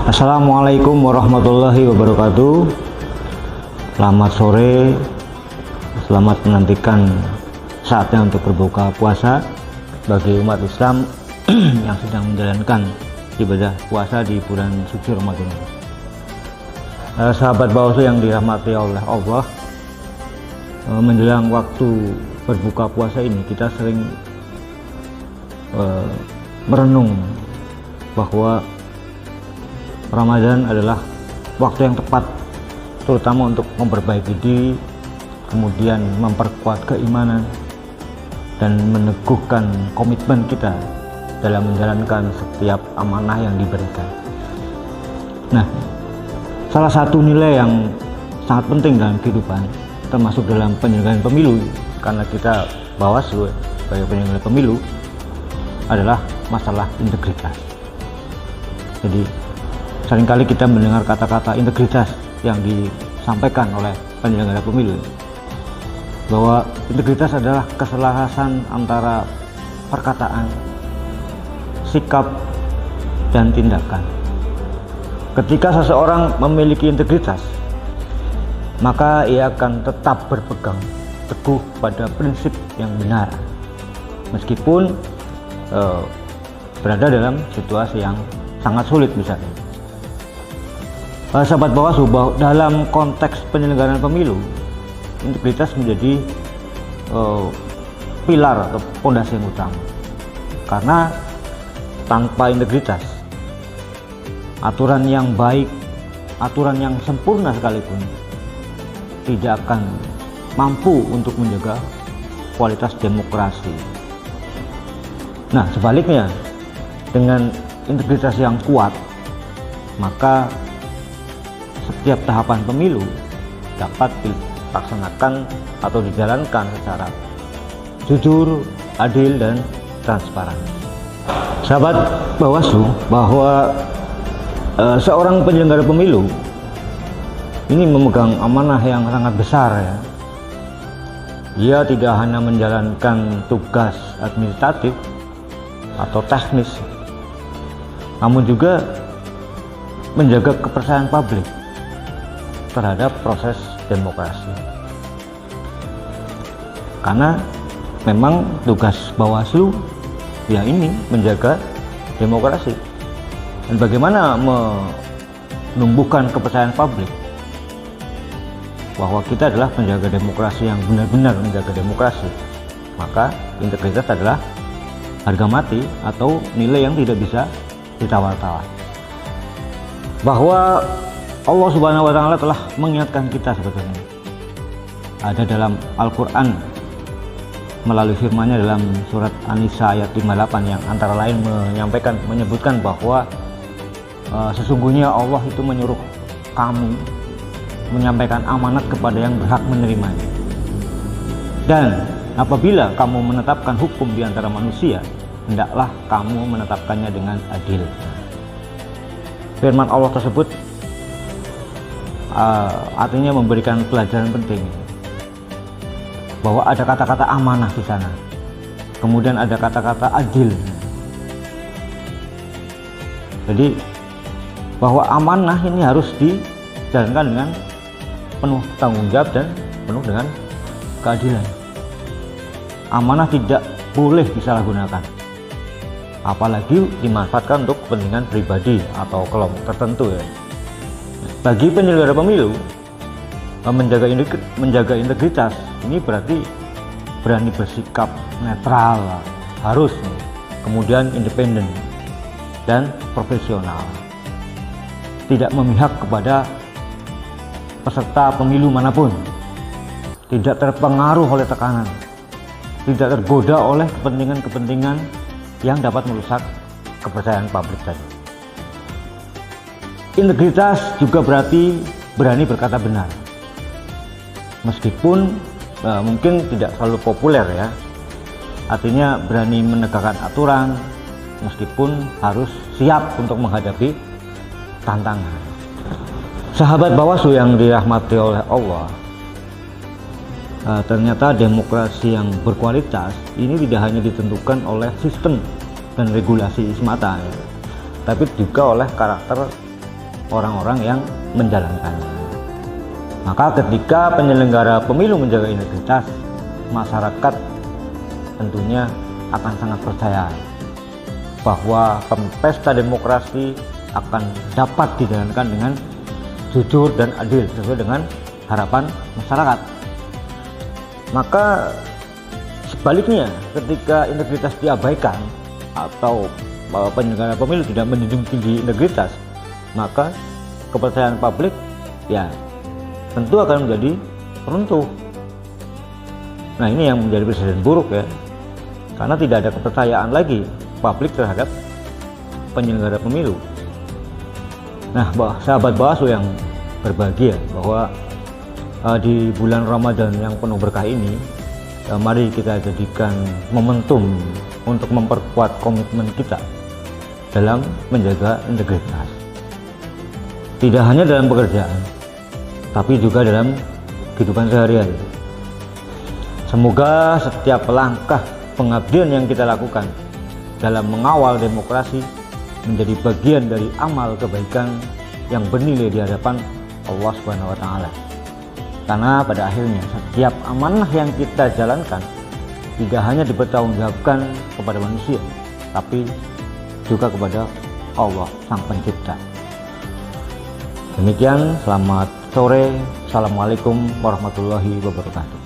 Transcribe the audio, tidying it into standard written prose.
Assalamualaikum warahmatullahi wabarakatuh. Selamat sore, selamat menantikan saatnya untuk berbuka puasa bagi umat Islam yang sedang menjalankan ibadah puasa di bulan suci Ramadan. Sahabat bawaslu yang dirahmati oleh Allah, menjelang waktu berbuka puasa ini kita sering merenung bahwa Ramadan adalah waktu yang tepat terutama untuk memperbaiki diri, kemudian memperkuat keimanan dan meneguhkan komitmen kita dalam menjalankan setiap amanah yang diberikan. Nah, salah satu nilai yang sangat penting dalam kehidupan, termasuk dalam penyelenggaraan pemilu, karena kita Bawaslu sebagai penyelenggara pemilu, adalah masalah integritas. Jadi seringkali kita mendengar kata-kata integritas yang disampaikan oleh penyelenggara pemilu, bahwa integritas adalah keselarasan antara perkataan, sikap, dan tindakan. Ketika seseorang memiliki integritas, maka ia akan tetap berpegang teguh pada prinsip yang benar, meskipun berada dalam situasi yang sangat sulit misalnya. Sahabat Bawaslu, dalam konteks penyelenggaraan pemilu, integritas menjadi pilar atau pondasi yang utama. Karena tanpa integritas, aturan yang baik, aturan yang sempurna sekalipun tidak akan mampu untuk menjaga kualitas demokrasi. Nah, sebaliknya, dengan integritas yang kuat, maka setiap tahapan pemilu dapat dilaksanakan atau dijalankan secara jujur, adil, dan transparan. Sahabat Bawaslu, bahwa seorang penyelenggara pemilu ini memegang amanah yang sangat besar ya. Dia tidak hanya menjalankan tugas administratif atau teknis, namun juga menjaga kepercayaan publik terhadap proses demokrasi. Karena memang tugas Bawaslu ya ini menjaga demokrasi. Dan bagaimana menumbuhkan kepercayaan publik bahwa kita adalah penjaga demokrasi yang benar-benar menjaga demokrasi, maka integritas adalah harga mati atau nilai yang tidak bisa ditawar-tawar. Bahwa Allah Subhanahu wa Ta'ala telah mengingatkan kita sebetulnya. Ada dalam Al-Quran melalui firman-Nya dalam surat An-Nisa ayat 58 yang antara lain menyebutkan bahwa sesungguhnya Allah itu menyuruh kamu menyampaikan amanat kepada yang berhak menerimanya. Dan apabila kamu menetapkan hukum di antara manusia, hendaklah kamu menetapkannya dengan adil. Firman Allah tersebut artinya memberikan pelajaran penting bahwa ada kata-kata amanah di sana, kemudian ada kata-kata adil. Jadi bahwa amanah ini harus dijalankan dengan penuh tanggung jawab dan penuh dengan keadilan. Amanah tidak boleh disalahgunakan, apalagi dimanfaatkan untuk kepentingan pribadi atau kelompok tertentu ya. Bagi penyelenggara pemilu, menjaga integritas ini berarti berani bersikap netral, harus, kemudian independen dan profesional, tidak memihak kepada peserta pemilu manapun, tidak terpengaruh oleh tekanan, tidak tergoda oleh kepentingan-kepentingan yang dapat merusak kepercayaan publik tadi. Integritas juga berarti berani berkata benar, meskipun mungkin tidak selalu populer ya. Artinya berani menegakkan aturan meskipun harus siap untuk menghadapi tantangan. Sahabat Bawaslu yang dirahmati oleh Allah, ternyata demokrasi yang berkualitas ini tidak hanya ditentukan oleh sistem dan regulasi semata ya, tapi juga oleh karakter orang-orang yang menjalankannya. Maka ketika penyelenggara pemilu menjaga integritas, masyarakat tentunya akan sangat percaya bahwa pesta demokrasi akan dapat dijalankan dengan jujur dan adil sesuai dengan harapan masyarakat. Maka sebaliknya, ketika integritas diabaikan atau penyelenggara pemilu tidak menjunjung tinggi integritas, maka kepercayaan publik ya tentu akan menjadi runtuh. Nah, ini yang menjadi presiden buruk ya, karena tidak ada kepercayaan lagi publik terhadap penyelenggara pemilu. Nah, sahabat Bawaslu yang berbahagia, bahwa di bulan Ramadan yang penuh berkah ini, mari kita jadikan momentum untuk memperkuat komitmen kita dalam menjaga integritas. Tidak hanya dalam pekerjaan, tapi juga dalam kehidupan sehari-hari. Semoga setiap langkah pengabdian yang kita lakukan dalam mengawal demokrasi menjadi bagian dari amal kebaikan yang bernilai di hadapan Allah Subhanahu wa Ta'ala. Karena pada akhirnya setiap amanah yang kita jalankan tidak hanya dipertanggungjawabkan kepada manusia, tapi juga kepada Allah Sang Pencipta. Demikian, selamat sore. Assalamualaikum warahmatullahi wabarakatuh.